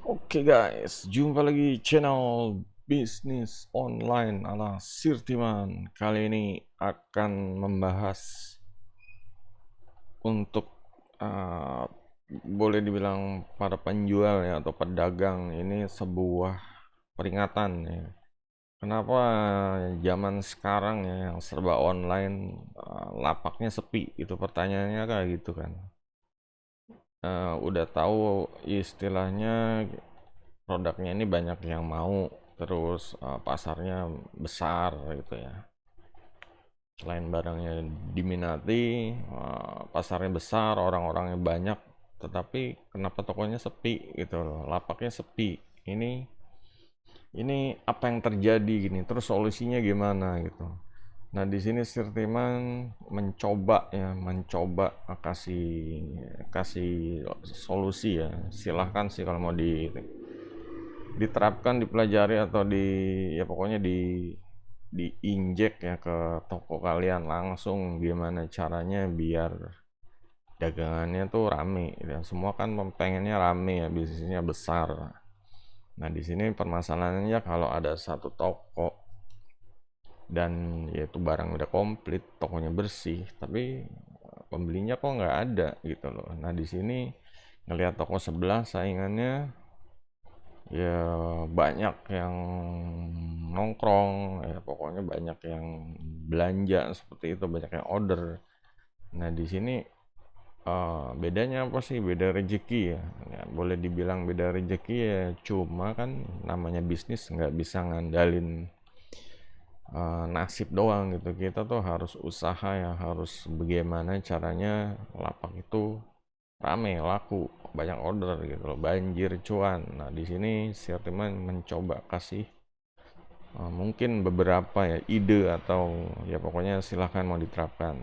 Oke guys, jumpa lagi channel bisnis online ala Sirtiman. Kali ini akan membahas untuk uh, boleh dibilang para penjual ya atau pedagang ini sebuah peringatan ya. Kenapa zaman sekarang ya yang serba online lapaknya sepi? Itu pertanyaannya kayak gitu kan. Udah tahu istilahnya produknya ini banyak yang mau, terus pasarnya besar gitu ya. Selain barangnya diminati, pasarnya besar, orang-orangnya banyak, tetapi kenapa tokonya sepi gitu loh, lapaknya sepi. Ini apa yang terjadi gini, terus solusinya gimana gitu. Nah, di sini Sirtiman mencoba ya, mencoba kasih kasih solusi ya. Silahkan sih kalau mau diterapkan, dipelajari atau ya pokoknya diinjek ya ke toko kalian langsung, gimana caranya biar dagangannya tuh rame ya. Semua kan pengennya rame ya, bisnisnya besar. Nah, di sini permasalahannya kalau ada satu toko dan yaitu barang udah komplit, tokonya bersih, tapi pembelinya kok nggak ada gitu loh. Nah, di sini ngelihat toko sebelah saingannya ya banyak yang nongkrong ya, pokoknya banyak yang belanja seperti itu, banyak yang order. Nah, di sini bedanya apa sih? Beda rezeki ya. Ya boleh dibilang beda rezeki ya, cuma kan namanya bisnis nggak bisa ngandalin nasib doang gitu. Kita tuh harus usaha ya, harus bagaimana caranya lapak itu rame, laku, banyak order gitu loh, banjir cuan. Nah, di sini Sirtiman mencoba kasih mungkin beberapa ya ide, atau ya pokoknya silahkan mau diterapkan.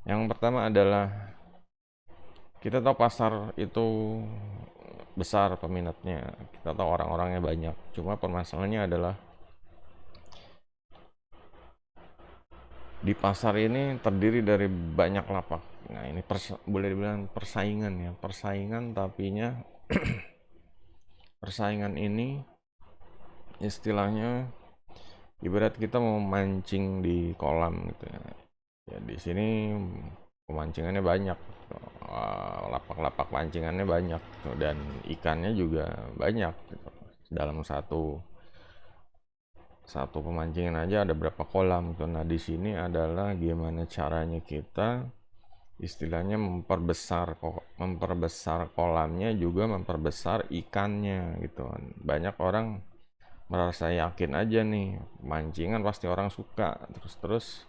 Yang pertama adalah kita tahu pasar itu besar peminatnya, kita tahu orang-orangnya banyak, cuma permasalahannya adalah di pasar ini terdiri dari banyak lapak. Nah, ini boleh dibilang persaingan ya, persaingan, tapinya persaingan ini istilahnya ibarat kita mau mancing di kolam gitu ya. Ya di sini pemancingannya banyak, lapak-lapak pancingannya banyak gitu, dan ikannya juga banyak gitu. Dalam satu satu pemancingan aja ada berapa kolam gitu. Nah, di sini adalah gimana caranya kita istilahnya memperbesar kolamnya, juga memperbesar ikannya gitu. Banyak orang merasa yakin aja nih, mancingan pasti orang suka, terus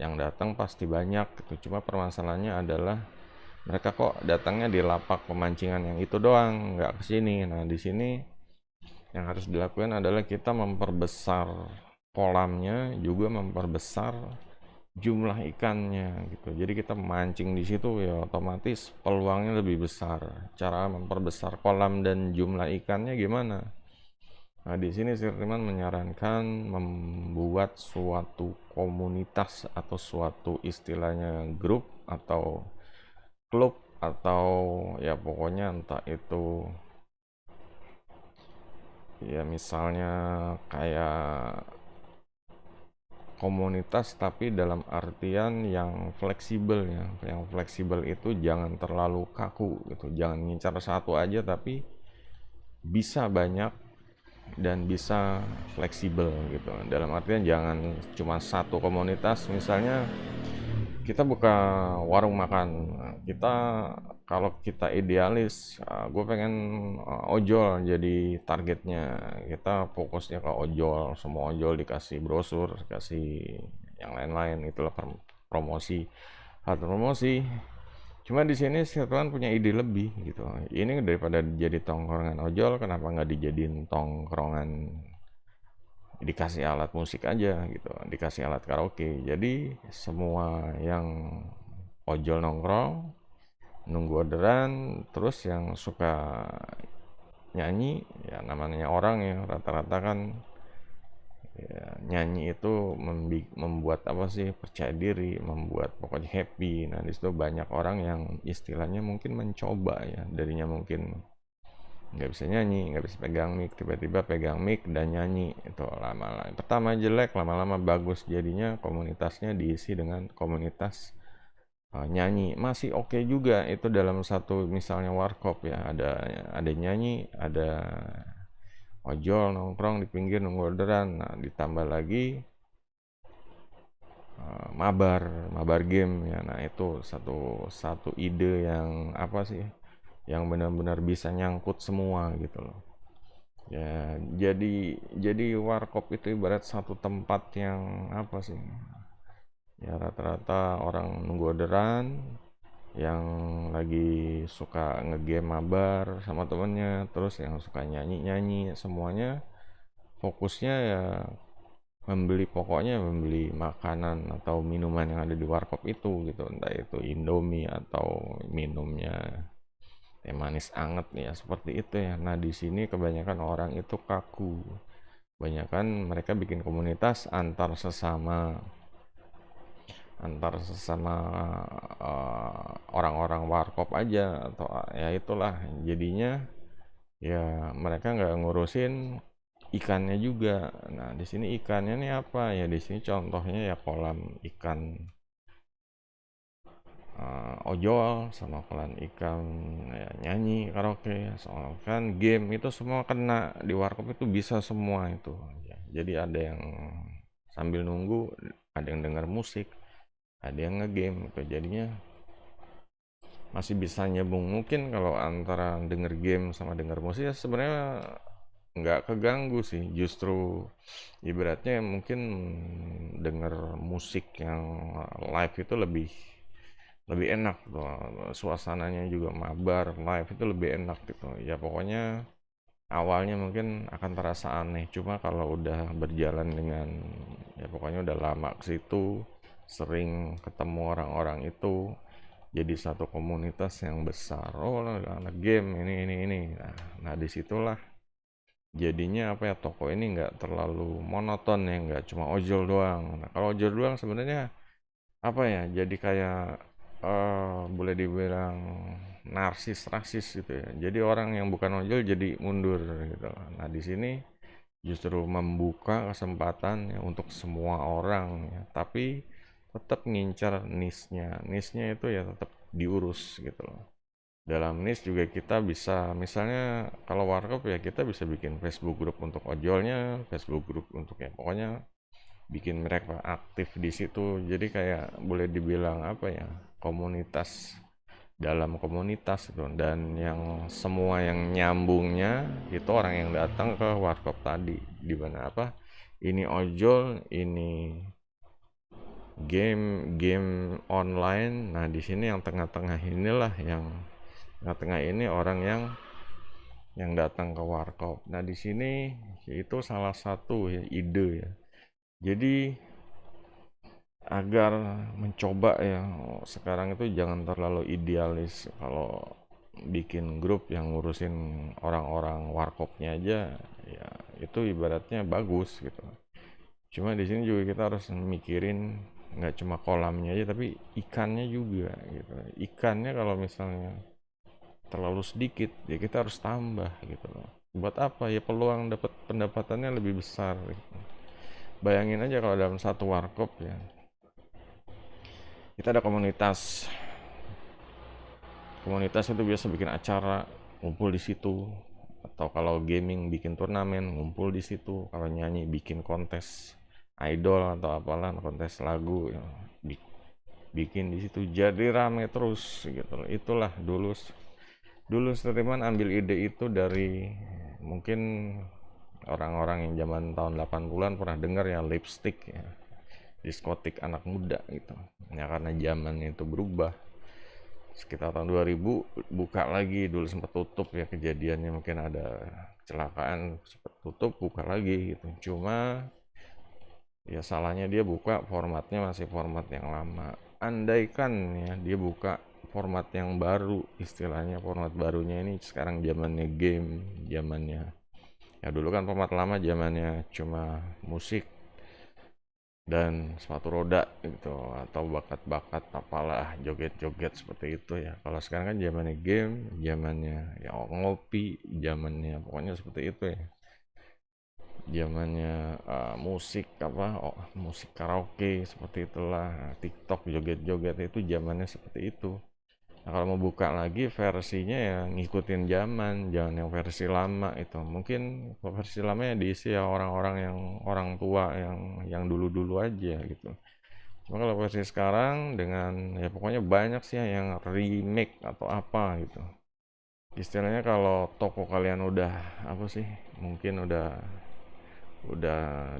yang datang pasti banyak gitu. Cuma permasalahannya adalah mereka kok datangnya di lapak pemancingan yang itu doang, nggak ke sini. Nah, di sini yang harus dilakukan adalah kita memperbesar kolamnya, juga memperbesar jumlah ikannya gitu. Jadi kita mancing di situ ya otomatis peluangnya lebih besar. Cara memperbesar kolam dan jumlah ikannya gimana? Nah, di sini Sirtiman menyarankan membuat suatu komunitas atau suatu istilahnya grup atau klub, atau ya pokoknya entah itu ya misalnya kayak komunitas, tapi dalam artian yang fleksibel ya. Yang fleksibel itu jangan terlalu kaku gitu, jangan ngincar satu aja, tapi bisa banyak dan bisa fleksibel gitu. Dalam artian jangan cuma satu komunitas, misalnya kita buka warung makan, kita kalau kita idealis, gue pengen ojol jadi targetnya, kita fokusnya ke ojol, semua ojol dikasih brosur, kasih yang lain-lain, itulah promosi, hal promosi. Cuma di sini Sirtuan punya ide lebih gitu. Ini daripada jadi tongkrongan ojol, kenapa nggak dijadiin tongkrongan, dikasih alat musik aja gitu, dikasih alat karaoke. Jadi semua yang ojol nongkrong, nunggu orderan, terus yang suka nyanyi, ya namanya orang ya rata-rata kan ya, nyanyi itu membuat apa sih, percaya diri, membuat pokoknya happy. Nah, di situ banyak orang yang istilahnya mungkin mencoba ya, darinya mungkin nggak bisa nyanyi, nggak bisa pegang mic, tiba-tiba pegang mic dan nyanyi, itu lama-lama pertama jelek, lama-lama bagus, jadinya komunitasnya diisi dengan komunitas nyanyi. Masih oke juga itu dalam satu misalnya warkop ya, ada nyanyi, ada ojol nongkrong di pinggir nunggu orderan. Nah, ditambah lagi mabar game ya. Nah, itu satu satu ide yang apa sih? Yang benar-benar bisa nyangkut semua gitu loh. Ya, jadi warkop itu ibarat satu tempat yang apa sih? Ya rata-rata orang nunggu orderan, yang lagi suka ngegame mabar sama temennya, terus yang suka nyanyi-nyanyi, semuanya fokusnya ya pokoknya membeli makanan atau minuman yang ada di warkop itu gitu, entah itu Indomie atau minumnya teh manis anget ya seperti itu ya. Nah di sini kebanyakan orang itu kaku, kebanyakan mereka bikin komunitas antar sesama orang-orang warkop aja, atau ya itulah jadinya ya mereka nggak ngurusin ikannya juga. Nah di sini ikannya nih apa ya, di sini contohnya ya kolam ikan ojol sama kolam ikan ya, nyanyi karaoke ya. Soalnya kan game itu semua kena di warkop itu bisa semua itu ya. Jadi ada yang sambil nunggu, ada yang dengar musik, ada yang ngegame gitu, jadinya masih bisa nyambung. Mungkin kalau antara denger game sama denger musik ya sebenarnya nggak keganggu sih, justru ibaratnya mungkin denger musik yang live itu lebih lebih enak tuh, suasananya juga mabar live itu lebih enak gitu ya. Pokoknya awalnya mungkin akan terasa aneh, cuma kalau udah berjalan dengan ya pokoknya udah lama ke situ, sering ketemu orang-orang itu, jadi satu komunitas yang besar. Oh, anak game ini. Nah disitulah jadinya apa ya, toko ini nggak terlalu monoton ya, nggak cuma ojol doang. Nah kalau ojol doang sebenarnya apa ya, jadi kayak boleh dibilang narsis rasis gitu ya. Jadi orang yang bukan ojol jadi mundur gitu. Nah di sini justru membuka kesempatan ya untuk semua orang ya, tapi tetap ngincar niche-nya itu ya tetap diurus gitu loh. Dalam niche juga kita bisa misalnya kalau warkop ya kita bisa bikin Facebook group untuk ojolnya, Facebook group untuk ya pokoknya bikin mereka aktif di situ. Jadi kayak boleh dibilang apa ya, komunitas dalam komunitas itu. Dan yang semua yang nyambungnya itu orang yang datang ke warkop tadi, di mana apa, ini ojol, ini game online. Nah di sini yang tengah-tengah inilah, yang tengah-tengah ini orang yang datang ke warkop. Nah di sini itu salah satu ya, ide ya. Jadi agar mencoba ya, sekarang itu jangan terlalu idealis. Kalau bikin grup yang ngurusin orang-orang warkopnya aja ya, itu ibaratnya bagus gitu. Cuma di sini juga kita harus mikirin nggak cuma kolamnya aja tapi ikannya juga gitu. Ikannya kalau misalnya terlalu sedikit ya kita harus tambah gitu loh. Buat apa ya, peluang dapat pendapatannya lebih besar gitu. Bayangin aja kalau dalam satu warkop ya kita ada komunitas. Komunitas itu biasa bikin acara, ngumpul di situ. Atau kalau gaming bikin turnamen, ngumpul di situ. Kalau nyanyi bikin kontes idol atau apalah, kontes lagu ya. Bikin di situ jadi rame terus gitu loh. Itulah dulu Steriman ambil ide itu dari mungkin orang-orang yang zaman tahun 80-an pernah dengar ya, lipstick ya, diskotik anak muda gitu ya. Karena zaman itu berubah sekitar tahun 2000, buka lagi. Dulu sempat tutup ya, kejadiannya mungkin ada kecelakaan, sempat tutup, buka lagi gitu. Cuma ya salahnya dia buka formatnya masih format yang lama. Andaikan ya dia buka format yang baru, istilahnya format barunya ini sekarang zamannya game, zamannya ya dulu kan format lama zamannya cuma musik, dan sepatu roda gitu, atau bakat-bakat apalah joget-joget seperti itu ya. Kalau sekarang kan zamannya game, zamannya ya ngopi, zamannya pokoknya seperti itu ya. Zamannya musik apa, oh, musik karaoke seperti itulah, TikTok joget-joget itu zamannya seperti itu. Nah, kalau mau buka lagi versinya ya ngikutin zaman, jangan yang versi lama itu. Mungkin versi lamanya diisi ya orang-orang yang orang tua yang dulu-dulu aja gitu. Cuma kalau versi sekarang dengan ya pokoknya banyak sih yang remake atau apa gitu. Istilahnya kalau toko kalian udah apa sih? Mungkin udah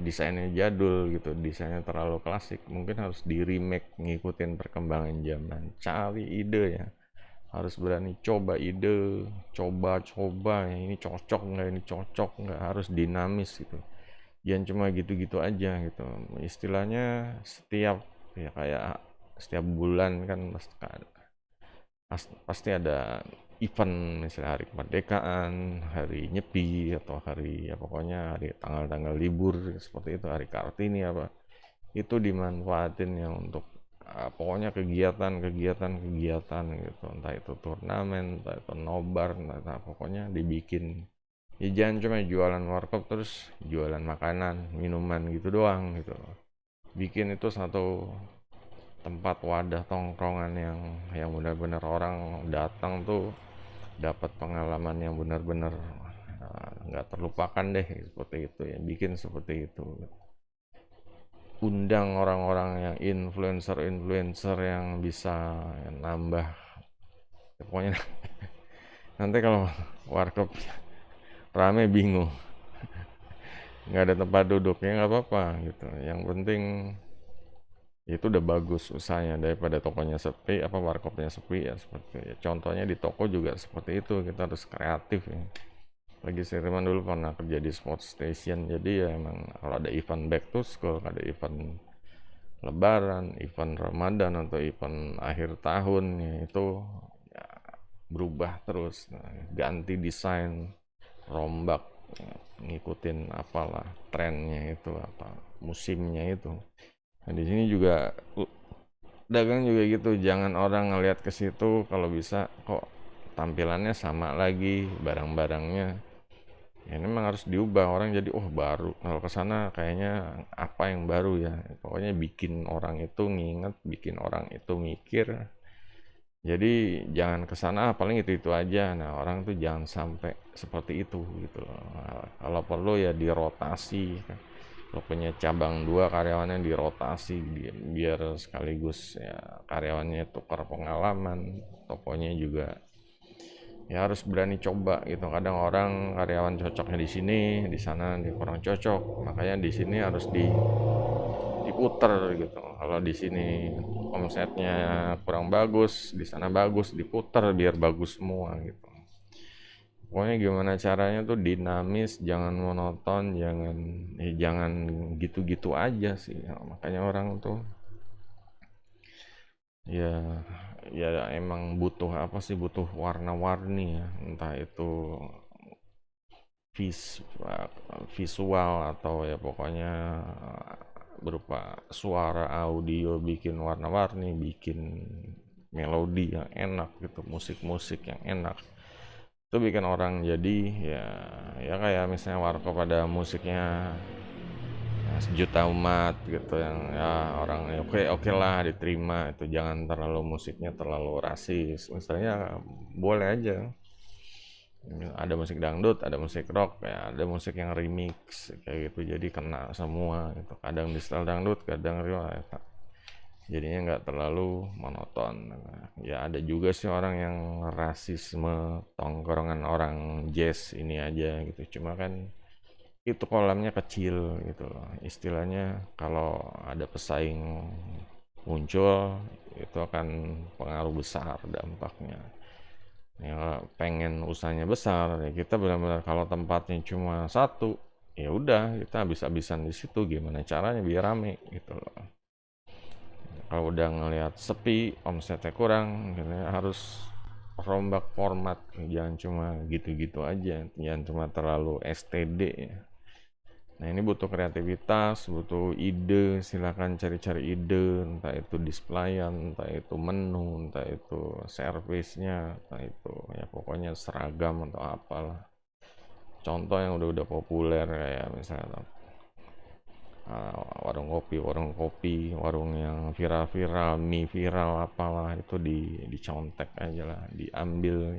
desainnya jadul gitu, desainnya terlalu klasik, mungkin harus di remake ngikutin perkembangan zaman. Cari ide ya, harus berani coba ide, coba-coba ya, ini cocok nggak, ini cocok nggak, harus dinamis gitu, jangan cuma gitu-gitu aja gitu. Istilahnya setiap ya kayak setiap bulan kan pasti ada event, misalnya hari kemerdekaan, hari nyepi, atau hari ya pokoknya hari tanggal-tanggal libur seperti itu, hari Kartini apa, itu dimanfaatin ya untuk pokoknya kegiatan-kegiatan gitu, entah itu turnamen, entah itu nobar, entah pokoknya dibikin. Ya jangan cuma jualan warkop terus jualan makanan, minuman gitu doang gitu. Bikin itu satu tempat wadah tongkrongan yang benar-benar orang datang tuh dapat pengalaman yang benar-benar nggak terlupakan deh seperti itu ya. Bikin seperti itu, undang orang-orang yang influencer-influencer yang bisa nambah ya, pokoknya nanti kalau warkop rame bingung, nggak ada tempat duduknya nggak apa-apa gitu, yang penting itu udah bagus usahanya daripada tokonya sepi apa warkopnya sepi ya seperti itu ya. Contohnya di toko juga seperti itu, kita harus kreatif ya. Lagi Siriman dulu pernah kerja di sport station, jadi ya emang kalau ada event back to school, ada event lebaran, event Ramadan, atau event akhir tahun ya, itu ya, berubah terus. Nah, ganti desain, rombak ya, ngikutin apalah trennya itu, apa musimnya itu. Nah, di sini juga dagang juga gitu, jangan orang ngelihat ke situ kalau bisa kok tampilannya sama lagi, barang-barangnya ya ini memang harus diubah, orang jadi oh baru, kalau ke sana kayaknya apa yang baru ya, pokoknya bikin orang itu nginget, bikin orang itu mikir. Jadi jangan ke sana paling itu aja. Nah orang tuh jangan sampai seperti itu gitu loh. Nah, kalau perlu ya dirotasi, kalau punya cabang dua karyawannya dirotasi biar sekaligus ya karyawannya tukar pengalaman, tokonya juga ya harus berani coba gitu. Kadang orang karyawan cocoknya di sini, di sana dia kurang cocok, makanya di sini harus diputer gitu. Kalau di sini omsetnya kurang bagus, di sana bagus, diputer biar bagus semua gitu. Pokoknya gimana caranya tuh dinamis, jangan monoton, jangan gitu-gitu aja sih. Ya, makanya orang tuh ya ya emang butuh apa sih, butuh warna-warni ya, entah itu vis, visual atau ya pokoknya berupa suara audio, bikin warna-warni, bikin melodi yang enak gitu, musik-musik yang enak, itu bikin orang jadi ya ya kayak misalnya warkop pada musiknya ya, sejuta umat gitu, yang ya orang ya oke oke lah diterima itu, jangan terlalu musiknya terlalu rasis misalnya, boleh aja ada musik dangdut, ada musik rock ya, ada musik yang remix kayak gitu, jadi kena semua gitu, kadang di style dangdut, kadang riwayat, jadinya nggak terlalu monoton. Ya ada juga sih orang yang rasisme, tongkrongan orang jazz ini aja gitu, cuma kan itu kolamnya kecil gitu loh, istilahnya kalau ada pesaing muncul itu akan pengaruh besar dampaknya. Ya pengen usahanya besar ya kita benar-benar, kalau tempatnya cuma satu ya udah kita habis-habisan di situ, gimana caranya biar rame gitu loh. Kalau udah ngelihat sepi, omsetnya kurang gitu ya, harus rombak format, jangan cuma gitu-gitu aja, jangan cuma terlalu STD ya. Nah ini butuh kreativitas, butuh ide, silakan cari-cari ide, entah itu displayan, entah itu menu, entah itu servisnya, entah itu ya pokoknya seragam atau apalah. Contoh yang udah populer kayak misalnya warung kopi, warung yang viral-viral, mie viral apalah itu dicontek aja lah, diambil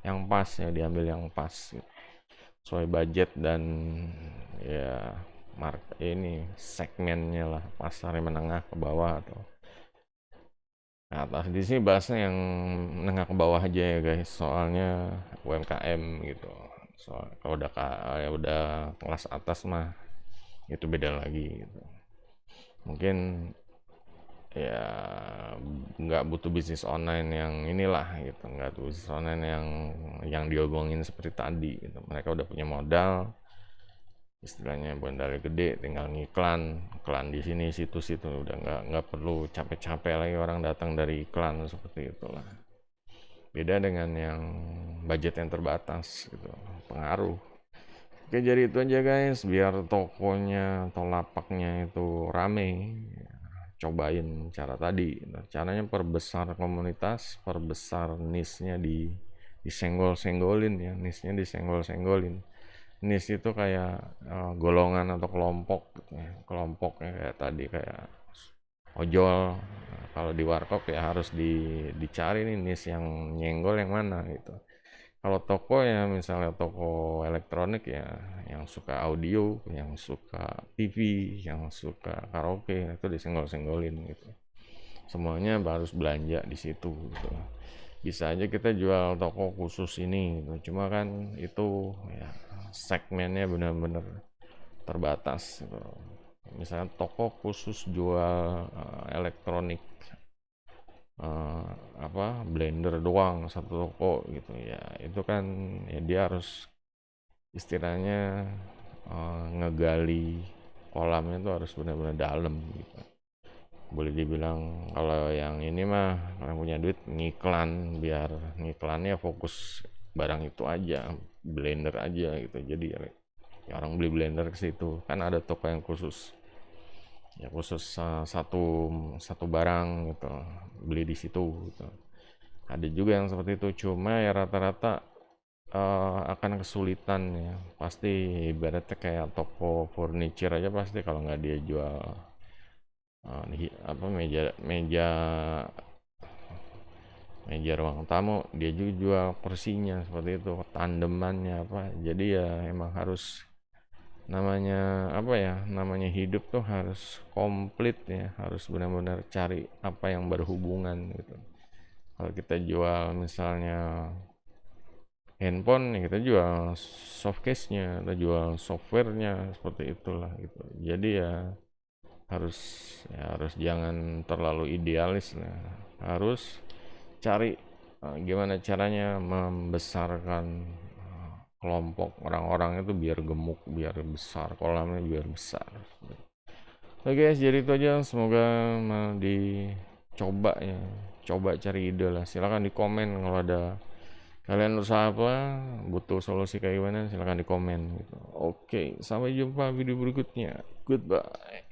yang pas ya, diambil yang pas gitu, sesuai budget dan ya ini segmennya lah, pasar yang menengah ke bawah atau ke atas. Di sini bahasnya yang menengah ke bawah aja ya guys, soalnya UMKM gitu. Soal kalau ya udah kelas atas mah itu beda lagi gitu. Mungkin ya nggak butuh bisnis online yang inilah gitu, nggak butuh bisnis online yang diomongin seperti tadi gitu. Mereka udah punya modal, istilahnya modalnya gede, tinggal ngiklan, iklan di sini situ-situ, udah nggak perlu capek-capek lagi orang datang dari iklan seperti itulah. Beda dengan yang budget yang terbatas gitu, pengaruh. Oke, jadi itu aja guys, biar tokonya atau lapaknya itu rame. Cobain cara tadi. Nah, caranya perbesar komunitas, perbesar niche-nya disenggol-senggolin ya, niche-nya disenggol-senggolin. Niche itu kayak golongan atau kelompok gitu ya. Kelompoknya kayak tadi kayak ojol. Nah, kalau di warkop ya harus dicari nih niche yang nyenggol yang mana gitu. Kalau toko ya misalnya toko elektronik ya yang suka audio, yang suka TV, yang suka karaoke itu disenggol-senggolin gitu. Semuanya harus belanja di situ gitu. Bisa aja kita jual toko khusus ini gitu. Cuma kan itu ya segmennya benar-benar terbatas gitu. Misalnya toko khusus jual elektronik, eh, blender doang satu toko gitu ya, itu kan ya dia harus istilahnya ngegali kolamnya itu harus benar-benar dalam gitu. Boleh dibilang kalau yang ini mah kalau punya duit ngiklan, biar ngiklannya fokus barang itu aja, blender aja gitu, jadi ya orang beli blender ke situ kan, ada toko yang khusus ya, khusus satu satu barang gitu, beli di situ gitu. Ada juga yang seperti itu, cuma ya rata-rata akan kesulitan ya, pasti ibaratnya kayak toko furniture aja, pasti kalau nggak dia jual meja meja meja ruang tamu, dia juga jual kursinya seperti itu, tandemannya apa, jadi ya emang harus, namanya namanya hidup tuh harus komplit ya, harus benar-benar cari apa yang berhubungan gitu. Kalau kita jual misalnya handphone ya kita jual softcase-nya, kita jual software-nya, seperti itulah gitu. Jadi ya harus harus jangan terlalu idealis lah, harus cari gimana caranya membesarkan kelompok orang-orang itu biar gemuk, biar besar kolamnya, biar besar. Oke guys, jadi itu aja, semoga dicoba ya, coba cari ide lah, silahkan di komen kalau ada kalian usaha apa, butuh solusi kayak gimana, silahkan di komen gitu. Oke, sampai jumpa video berikutnya, goodbye.